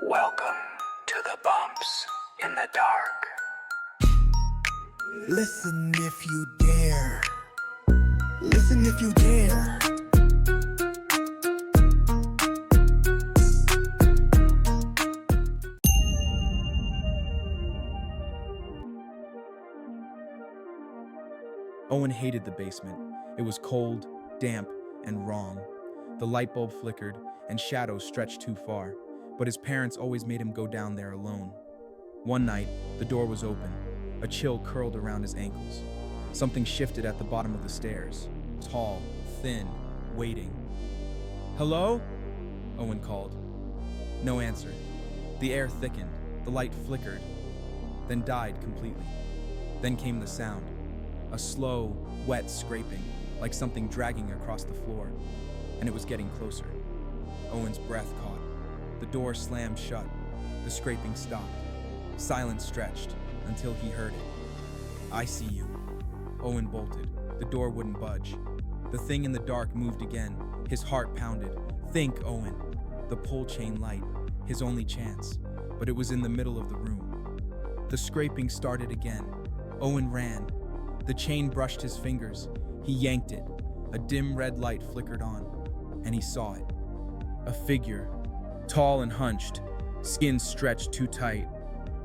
Welcome to the bumps in the dark. Listen if you dare. Listen if you dare. Owen hated the basement. It was cold, damp, and wrong. The light bulb flickered, and shadows stretched too far, but his parents always made him go down there alone. One night, the door was open. A chill curled around his ankles. Something shifted at the bottom of the stairs. Tall, thin, waiting. "Hello?" Owen called. No answer. The air thickened, the light flickered, then died completely. Then came the sound. A slow, wet scraping, like something dragging across the floor, and it was getting closer. Owen's breath caught. The door slammed shut. The scraping stopped. Silence stretched until he heard it. "I see you." Owen bolted. The door wouldn't budge. The thing in the dark moved again. His heart pounded. Think, Owen. The pull chain light, his only chance. But it was in the middle of the room. The scraping started again. Owen ran. The chain brushed his fingers. He yanked it. A dim red light flickered on, and he saw it. A figure, tall and hunched, skin stretched too tight,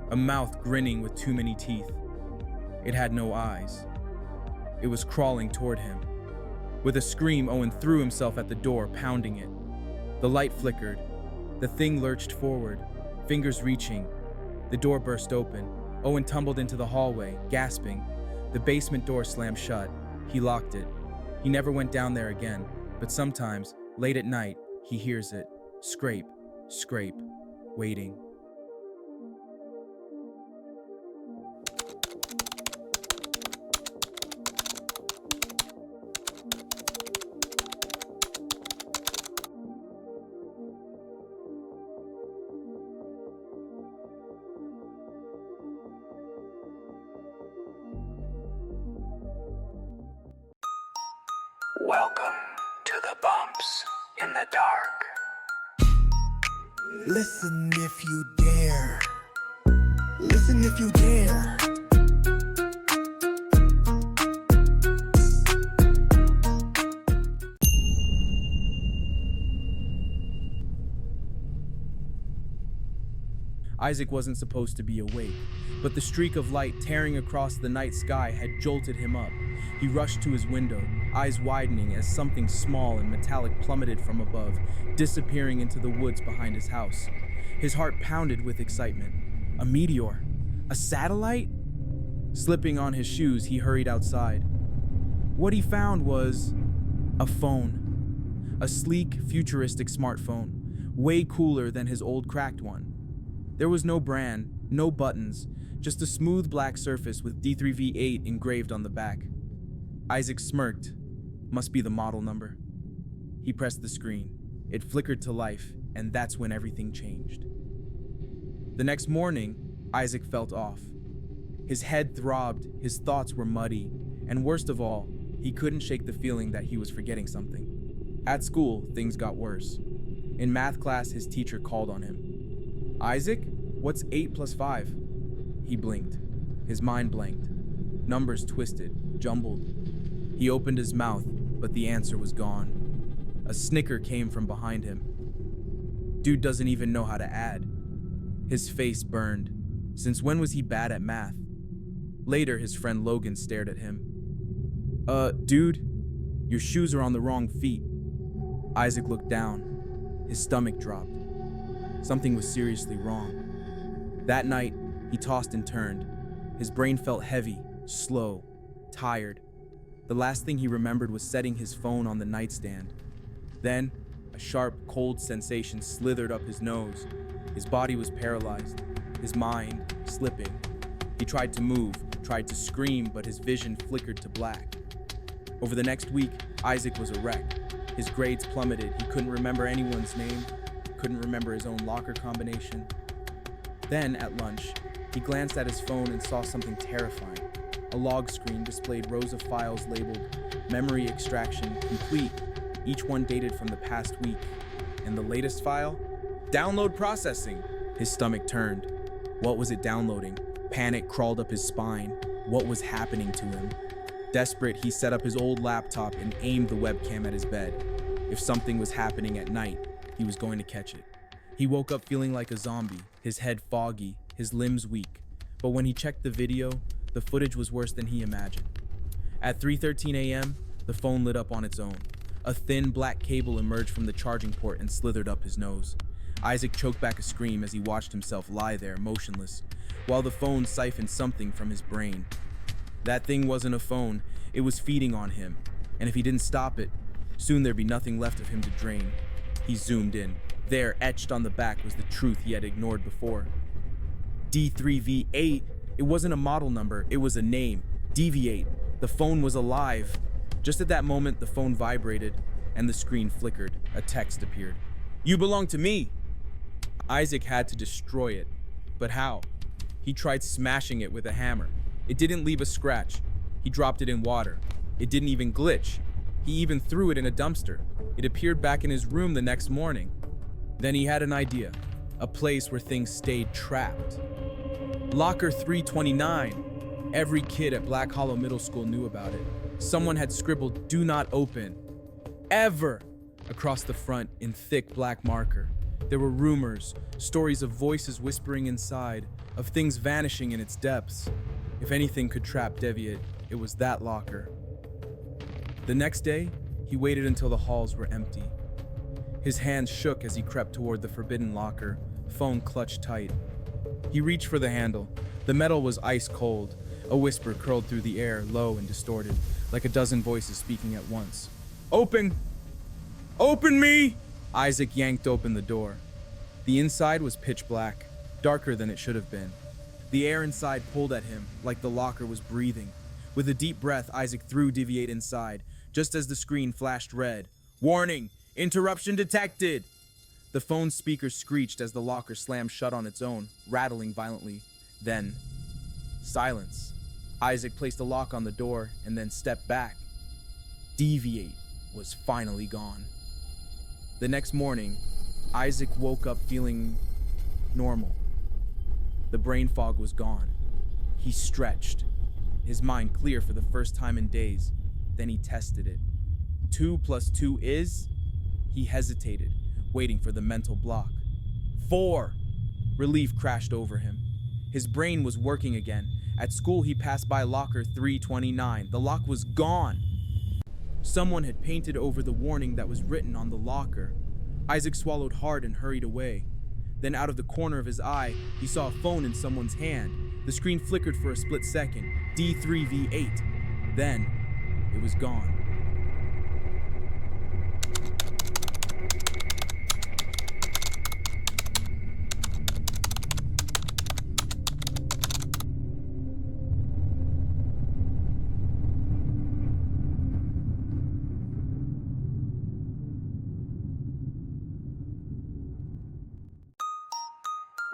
a mouth grinning with too many teeth. It had no eyes. It was crawling toward him. With a scream, Owen threw himself at the door, pounding it. The light flickered. The thing lurched forward, fingers reaching. The door burst open. Owen tumbled into the hallway, gasping. The basement door slammed shut. He locked it. He never went down there again, but sometimes, late at night, he hears it. Scrape, scrape, waiting. Welcome to the bumps in the dark. Listen if you dare. Listen if you dare. Isaac wasn't supposed to be awake, but the streak of light tearing across the night sky had jolted him up. He rushed to his window, eyes widening as something small and metallic plummeted from above, disappearing into the woods behind his house. His heart pounded with excitement. A meteor? A satellite? Slipping on his shoes, he hurried outside. What he found was a phone. A sleek, futuristic smartphone, way cooler than his old cracked one. There was no brand, no buttons, just a smooth black surface with D3V8 engraved on the back. Isaac smirked. Must be the model number. He pressed the screen. It flickered to life, and that's when everything changed. The next morning, Isaac felt off. His head throbbed, his thoughts were muddy, and worst of all, he couldn't shake the feeling that he was forgetting something. At school, things got worse. In math class, his teacher called on him. "Isaac, what's 8 plus 5? He blinked. His mind blanked. Numbers twisted, jumbled. He opened his mouth, but the answer was gone. A snicker came from behind him. Dude doesn't even know how to add. His face burned. Since when was he bad at math? Later, his friend Logan stared at him. Dude, your shoes are on the wrong feet." Isaac looked down. His stomach dropped. Something was seriously wrong. That night, he tossed and turned. His brain felt heavy, slow, tired. The last thing he remembered was setting his phone on the nightstand. Then, a sharp, cold sensation slithered up his nose. His body was paralyzed, his mind slipping. He tried to move, tried to scream, but his vision flickered to black. Over the next week, Isaac was a wreck. His grades plummeted. He couldn't remember anyone's name, couldn't remember his own locker combination. Then, at lunch, he glanced at his phone and saw something terrifying. A log screen displayed rows of files labeled "Memory Extraction Complete," each one dated from the past week. And the latest file? "Download processing." His stomach turned. What was it downloading? Panic crawled up his spine. What was happening to him? Desperate, he set up his old laptop and aimed the webcam at his bed. If something was happening at night, he was going to catch it. He woke up feeling like a zombie, his head foggy, his limbs weak. But when he checked the video, the footage was worse than he imagined. At 3:13 a.m., the phone lit up on its own. A thin black cable emerged from the charging port and slithered up his nose. Isaac choked back a scream as he watched himself lie there, motionless, while the phone siphoned something from his brain. That thing wasn't a phone, it was feeding on him, and if he didn't stop it, soon there'd be nothing left of him to drain. He zoomed in. There, etched on the back, was the truth he had ignored before. D3V8. It wasn't a model number, it was a name. Deviate. The phone was alive. Just at that moment, the phone vibrated, and the screen flickered. A text appeared. "You belong to me!" Isaac had to destroy it. But how? He tried smashing it with a hammer. It didn't leave a scratch. He dropped it in water. It didn't even glitch. He even threw it in a dumpster. It appeared back in his room the next morning. Then he had an idea. A place where things stayed trapped. Locker 329. Every kid at Black Hollow Middle School knew about it. Someone had scribbled, "Do not open. Ever," across the front in thick black marker. There were rumors, stories of voices whispering inside, of things vanishing in its depths. If anything could trap Deviate, it was that locker. The next day, he waited until the halls were empty. His hands shook as he crept toward the forbidden locker, phone clutched tight. He reached for the handle. The metal was ice cold. A whisper curled through the air, low and distorted, like a dozen voices speaking at once. "Open! Open me!" Isaac yanked open the door. The inside was pitch black, darker than it should have been. The air inside pulled at him, like the locker was breathing. With a deep breath, Isaac threw Deviate inside, just as the screen flashed red. "Warning! Interruption detected!" The phone speaker screeched as the locker slammed shut on its own, rattling violently. Then, silence. Isaac placed a lock on the door and then stepped back. Deviate was finally gone. The next morning, Isaac woke up feeling normal. The brain fog was gone. He stretched, his mind clear for the first time in days. Then he tested it. 2 + 2 is? He hesitated, waiting for the mental block. 4! Relief crashed over him. His brain was working again. At school, he passed by locker 329. The lock was gone. Someone had painted over the warning that was written on the locker. Isaac swallowed hard and hurried away. Then out of the corner of his eye, he saw a phone in someone's hand. The screen flickered for a split second. D3V8. Then, it was gone.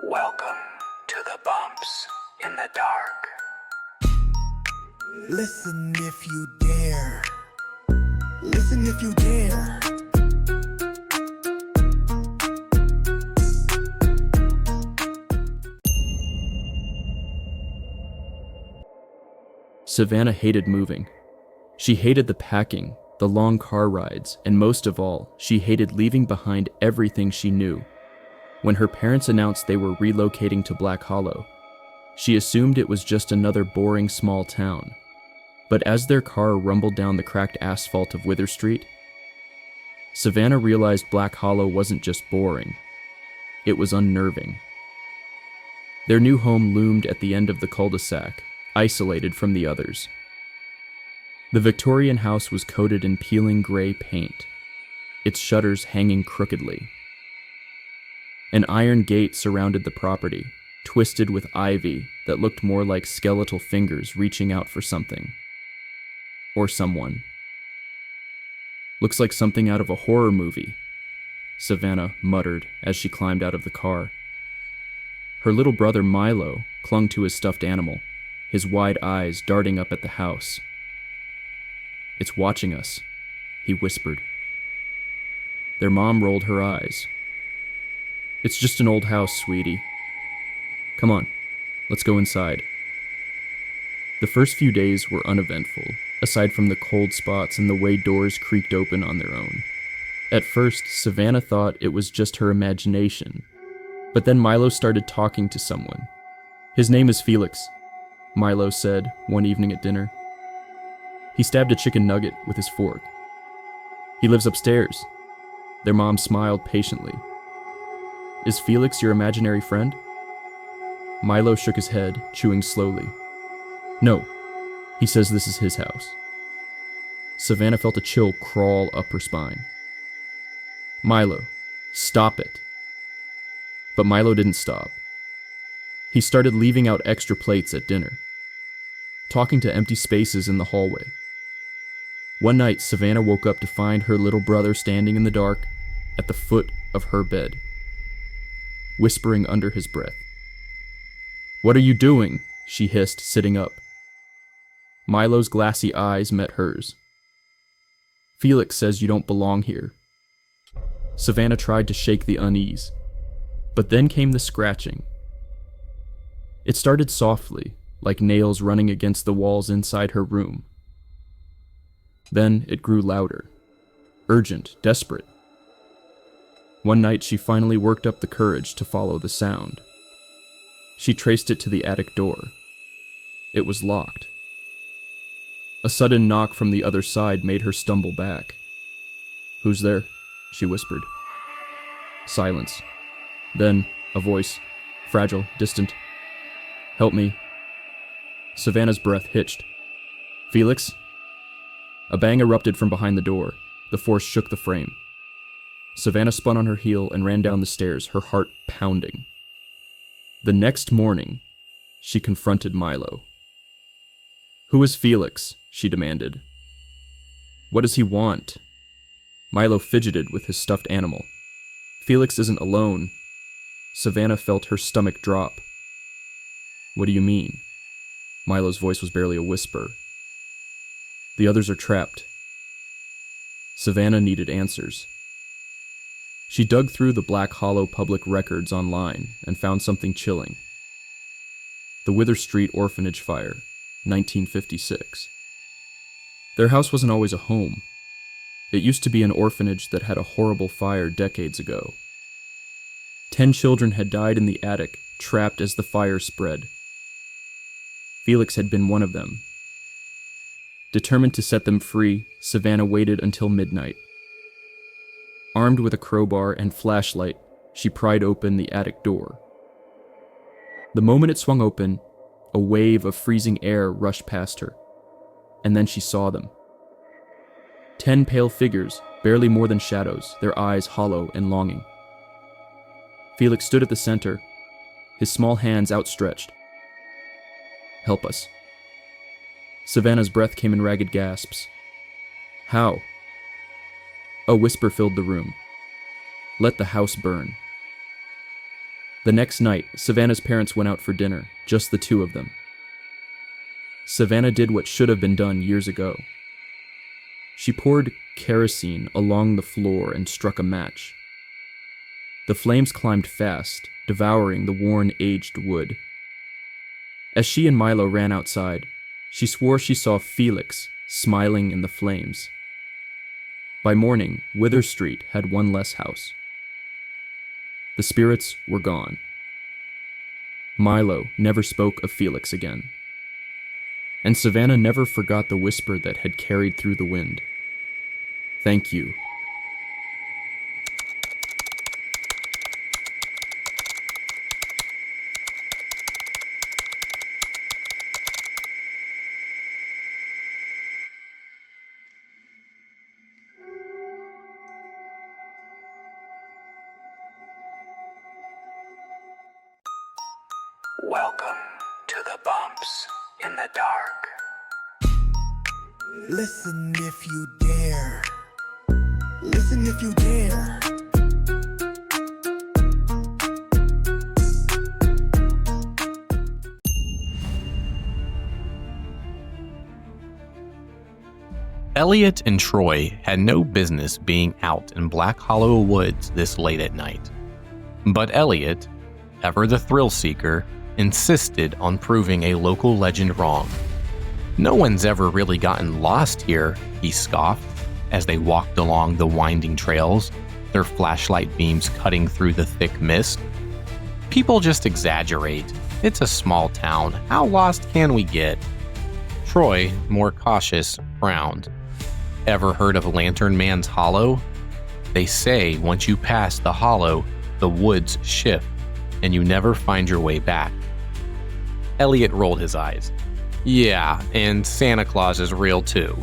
Welcome to the bumps in the dark. Listen if you dare. Listen if you dare. Savannah hated moving. She hated the packing, the long car rides, and most of all, she hated leaving behind everything she knew. When her parents announced they were relocating to Black Hollow, she assumed it was just another boring small town. But as their car rumbled down the cracked asphalt of Wither Street, Savannah realized Black Hollow wasn't just boring. It was unnerving. Their new home loomed at the end of the cul-de-sac, isolated from the others. The Victorian house was coated in peeling gray paint, its shutters hanging crookedly. An iron gate surrounded the property, twisted with ivy that looked more like skeletal fingers reaching out for something. Or someone. "Looks like something out of a horror movie," Savannah muttered as she climbed out of the car. Her little brother Milo clung to his stuffed animal, his wide eyes darting up at the house. "It's watching us," he whispered. Their mom rolled her eyes. "It's just an old house, sweetie. Come on, let's go inside. The first few days were uneventful, aside from the cold spots and the way doors creaked open on their own. At first, Savannah thought it was just her imagination, but then Milo started talking to someone. His name is Felix, Milo said one evening at dinner. He stabbed a chicken nugget with his fork. He lives upstairs. Their mom smiled patiently. Is Felix your imaginary friend? Milo shook his head, chewing slowly. No, he says this is his house. Savannah felt a chill crawl up her spine. Milo, stop it. But Milo didn't stop. He started leaving out extra plates at dinner, talking to empty spaces in the hallway. One night, Savannah woke up to find her little brother standing in the dark at the foot of her bed, whispering under his breath. What are you doing? She hissed, sitting up. Milo's glassy eyes met hers. Felix says you don't belong here. Savannah tried to shake the unease, but then came the scratching. It started softly, like nails running against the walls inside her room. Then it grew louder, urgent, desperate. One night she finally worked up the courage to follow the sound. She traced it to the attic door. It was locked. A sudden knock from the other side made her stumble back. Who's there? She whispered. Silence. Then, a voice, fragile, distant. Help me. Savannah's breath hitched. Felix? A bang erupted from behind the door. The force shook the frame. Savannah spun on her heel and ran down the stairs, her heart pounding. The next morning, she confronted Milo. Who is Felix? She demanded. What does he want? Milo fidgeted with his stuffed animal. Felix isn't alone. Savannah felt her stomach drop. What do you mean? Milo's voice was barely a whisper. The others are trapped. Savannah needed answers. She dug through the Black Hollow public records online and found something chilling. The Wither Street Orphanage Fire, 1956. Their house wasn't always a home. It used to be an orphanage that had a horrible fire decades ago. 10 children had died in the attic, trapped as the fire spread. Felix had been one of them. Determined to set them free, Savannah waited until midnight. Armed with a crowbar and flashlight, she pried open the attic door. The moment it swung open, a wave of freezing air rushed past her, and then she saw them. 10 pale figures, barely more than shadows, their eyes hollow and longing. Felix stood at the center, his small hands outstretched. Help us. Savannah's breath came in ragged gasps. How? A whisper filled the room. Let the house burn. The next night, Savannah's parents went out for dinner, just the two of them. Savannah did what should have been done years ago. She poured kerosene along the floor and struck a match. The flames climbed fast, devouring the worn, aged wood. As she and Milo ran outside, she swore she saw Felix smiling in the flames. By morning, Wither Street had one less house. The spirits were gone. Milo never spoke of Felix again. And Savannah never forgot the whisper that had carried through the wind. Thank you. Welcome to the bumps in the dark. Listen if you dare. Listen if you dare. Elliot and Troy had no business being out in Black Hollow Woods this late at night. But Elliot, ever the thrill seeker, insisted on proving a local legend wrong. "No one's ever really gotten lost here," he scoffed as they walked along the winding trails, their flashlight beams cutting through the thick mist. "People just exaggerate. It's a small town. How lost can we get?" Troy, more cautious, frowned. "Ever heard of Lantern Man's Hollow? They say once you pass the hollow, the woods shift, and you never find your way back." Elliot rolled his eyes. "Yeah, and Santa Claus is real too."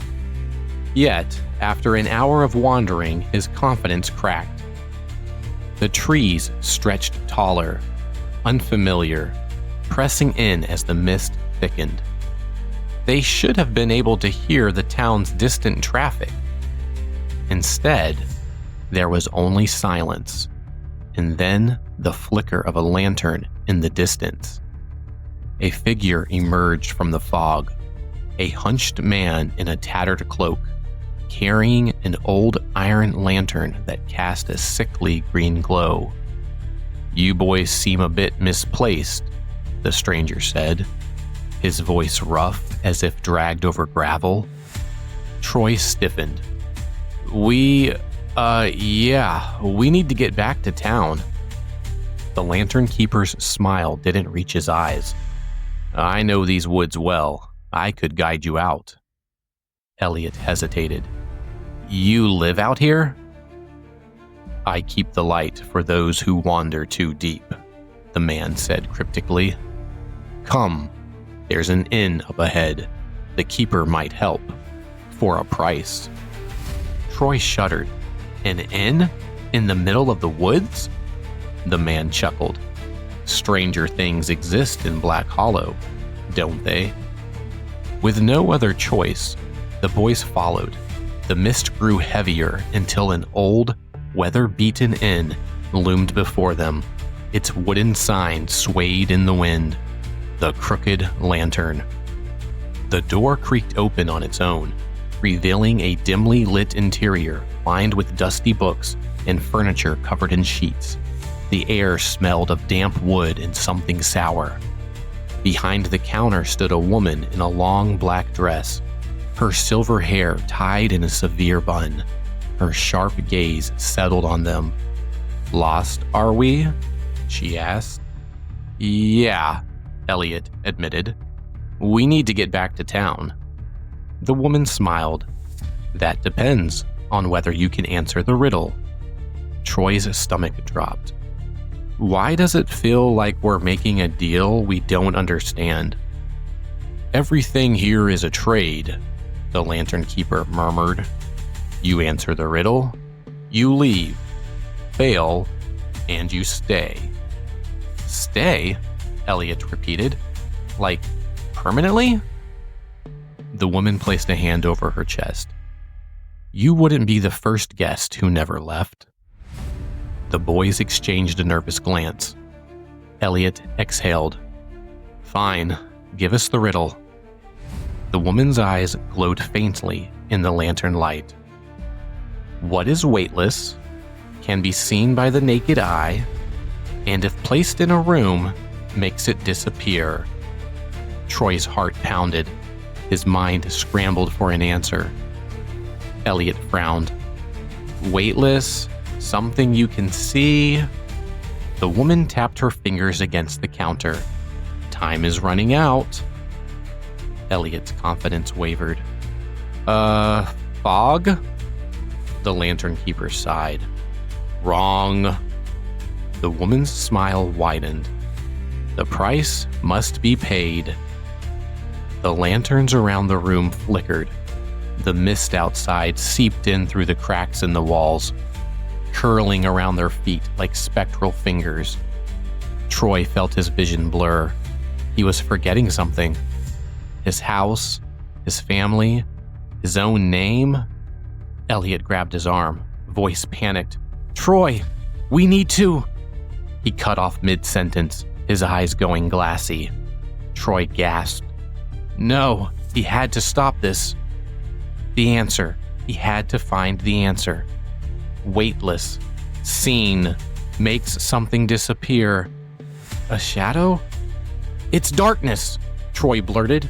Yet, after an hour of wandering, his confidence cracked. The trees stretched taller, unfamiliar, pressing in as the mist thickened. They should have been able to hear the town's distant traffic. Instead, there was only silence, and then the flicker of a lantern in the distance. A figure emerged from the fog, a hunched man in a tattered cloak, carrying an old iron lantern that cast a sickly green glow. "You boys seem a bit misplaced," the stranger said, his voice rough as if dragged over gravel. Troy stiffened. We need to get back to town." The lantern keeper's smile didn't reach his eyes. "I know these woods well. I could guide you out." Elliot hesitated. "You live out here?" "I keep the light for those who wander too deep," the man said cryptically. "Come, there's an inn up ahead. The keeper might help. For a price." Troy shuddered. "An inn? In the middle of the woods?" The man chuckled. "Stranger things exist in Black Hollow, don't they?" With no other choice, the boys followed. The mist grew heavier until an old, weather-beaten inn loomed before them. Its wooden sign swayed in the wind. The Crooked Lantern. The door creaked open on its own, revealing a dimly lit interior lined with dusty books and furniture covered in sheets. The air smelled of damp wood and something sour. Behind the counter stood a woman in a long black dress, her silver hair tied in a severe bun. Her sharp gaze settled on them. "Lost, are we?" she asked. "Yeah," Elliot admitted. "We need to get back to town." The woman smiled. "That depends on whether you can answer the riddle." Troy's stomach dropped. "Why does it feel like we're making a deal we don't understand?" "Everything here is a trade," the lantern keeper murmured. "You answer the riddle, you leave. Fail, and you stay." "Stay?" Elliot repeated. "Like, permanently?" The woman placed a hand over her chest. "You wouldn't be the first guest who never left." The boys exchanged a nervous glance. Elliot exhaled. "Fine, give us the riddle." The woman's eyes glowed faintly in the lantern light. "What is weightless, can be seen by the naked eye, and if placed in a room, makes it disappear?" Troy's heart pounded. His mind scrambled for an answer. Elliot frowned. "Weightless, something you can see." The woman tapped her fingers against the counter. "Time is running out." Elliot's confidence wavered. Fog?" The lantern keeper sighed. "Wrong." The woman's smile widened. "The price must be paid." The lanterns around the room flickered. The mist outside seeped in through the cracks in the walls, curling around their feet like spectral fingers. Troy felt his vision blur. He was forgetting something. His house, his family, his own name. Elliot grabbed his arm, voice panicked. "Troy, we need to..." He cut off mid-sentence, his eyes going glassy. Troy gasped. No, he had to stop this. The answer. He had to find the answer. Weightless, seen, makes something disappear. A shadow? It's darkness, Troy blurted.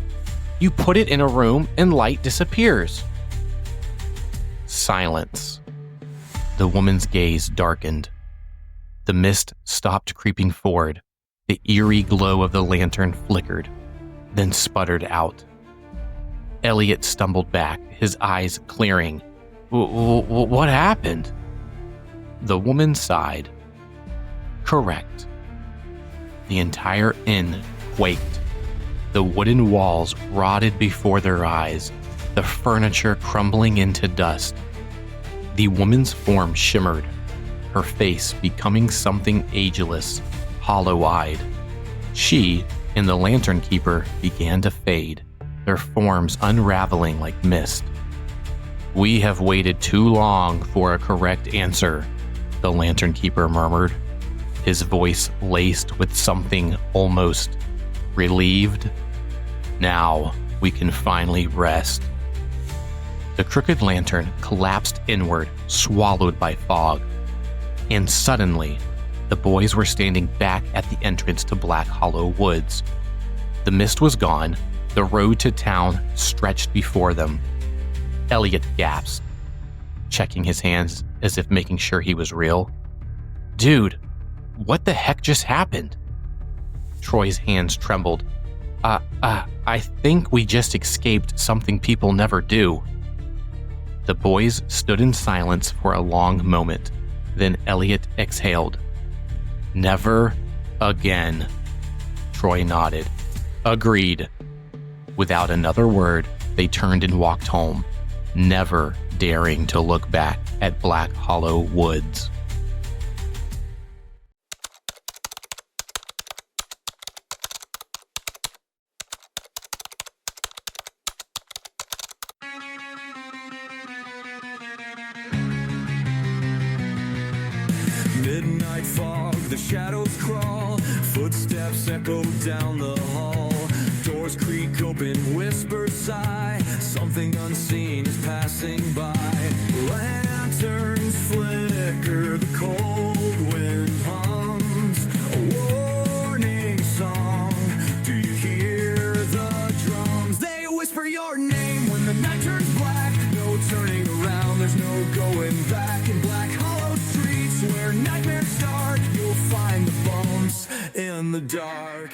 You put it in a room and light disappears. Silence. The woman's gaze darkened. The mist stopped creeping forward. The eerie glow of the lantern flickered, then sputtered out. Elliot stumbled back, his eyes clearing. What happened? The woman sighed. Correct. The entire inn quaked. The wooden walls rotted before their eyes, the furniture crumbling into dust. The woman's form shimmered, her face becoming something ageless, hollow-eyed. She and the lantern keeper began to fade, their forms unraveling like mist. We have waited too long for a correct answer, the lantern keeper murmured, his voice laced with something almost relieved. Now we can finally rest. The crooked lantern collapsed inward, swallowed by fog. And suddenly, the boys were standing back at the entrance to Black Hollow Woods. The mist was gone, the road to town stretched before them. Elliot gasped, checking his hands as if making sure he was real. Dude, what the heck just happened? Troy's hands trembled. I think we just escaped something people never do. The boys stood in silence for a long moment. Then Elliot exhaled. Never again. Troy nodded. Agreed. Without another word, they turned and walked home, never daring to look back at Black Hollow Woods. Midnight fog, the shadows crawl, footsteps echo down the hall. Doors creak open, whispers sigh, something unseen is passing by. Lanterns flicker, the cold wind hums a warning song. Do you hear the drums? They whisper your name when the night turns black. No turning around, there's no going back. In Black Hollow streets where nightmares start, you'll find the bumps in the dark.